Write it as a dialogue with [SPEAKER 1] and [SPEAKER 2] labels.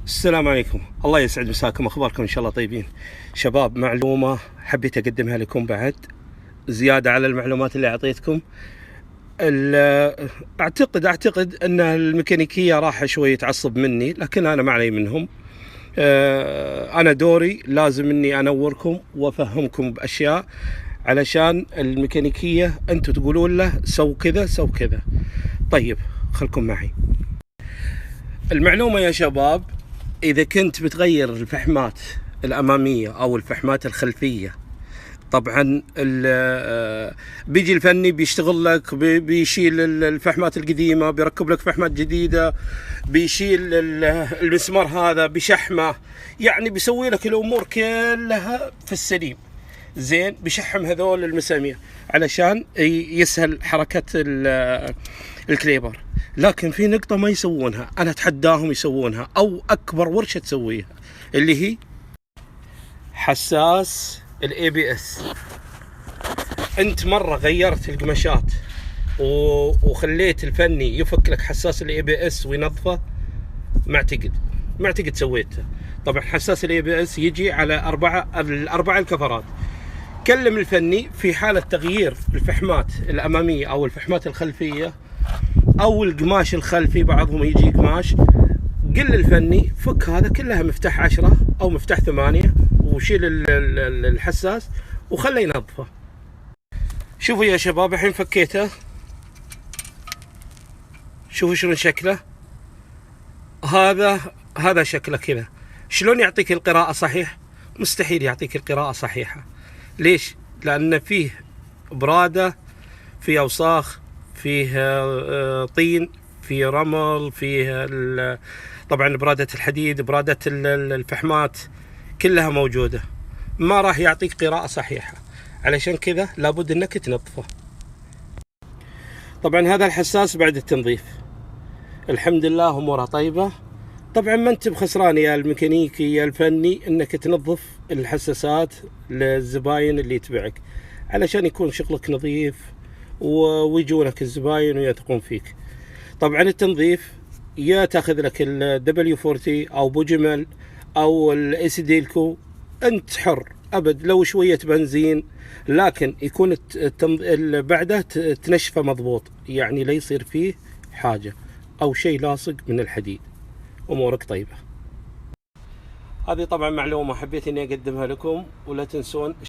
[SPEAKER 1] السلام عليكم، الله يسعد مساكم، اخباركم ان شاء الله طيبين. شباب، معلومه حبيت اقدمها لكم بعد زياده على المعلومات اللي اعطيتكم. اعتقد ان الميكانيكيه راح شوي تعصب مني، لكن انا ما علي منهم. انا دوري لازم اني انوركم وافهمكم باشياء، علشان الميكانيكيه انتم تقولون له سو كذا سو كذا. طيب خلكم معي. المعلومه يا شباب، إذا كنت بتغير الفحمات الأمامية أو الفحمات الخلفية، طبعا بيجي الفني بيشتغل لك، بيشيل الفحمات القديمة، بيركب لك فحمات جديدة، بيشيل المسمار هذا بشحمه، يعني بيسوي لك الأمور كلها في السليم. زين، بيشحم هذول المسامير علشان يسهل حركة الكليبر. لكن في نقطة ما يسوونها، أنا أتحداهم يسوونها، أو أكبر ورشة تسويها، اللي هي حساس الاي بي اس. أنت مرة غيرت القماشات وخليت الفني يفك لك حساس الاي بي اس وينظفه؟ ما اعتقد سويته. طبعا حساس الاي بي اس يجي على الأربعة الكفرات. كلم الفني في حالة تغيير الفحمات الأمامية أو الفحمات الخلفية أو القماش الخلفي، بعضهم يجي قماش، قل للفني فك هذا كلها مفتاح 10 أو مفتاح 8 وشيل الحساس وخله ينظفه. شوفوا يا شباب، الحين فكيته، شوفوا شلون شكله. هذا شكله كذا. شلون يعطيك القراءة صحيح؟ مستحيل يعطيك القراءة صحيحة. ليش؟ لأن فيه برادة، فيه أوساخ، فيه طين، فيه رمل، فيه طبعا برادة الحديد، برادة الفحمات كلها موجودة، ما راح يعطيك قراءة صحيحة. علشان كذا لابد انك تنظفه. طبعا هذا الحساس بعد التنظيف الحمد لله امورها طيبة. طبعا ما انت بخسران يا الميكانيكي يا الفني انك تنظف الحساسات للزباين اللي يتبعك، علشان يكون شغلك نظيف ويجونك الزباين ويثقون فيك. طبعا التنظيف يا تاخذ لك الدبليو 40 او بوجمل او الاس ديلكو، انت حر ابد، لو شوية بنزين، لكن يكون بعده تنشفه مضبوط، يعني لا يصير فيه حاجة او شيء لاصق من الحديد. امورك طيبة. هذه طبعا معلومة حبيت اني اقدمها لكم، ولا تنسون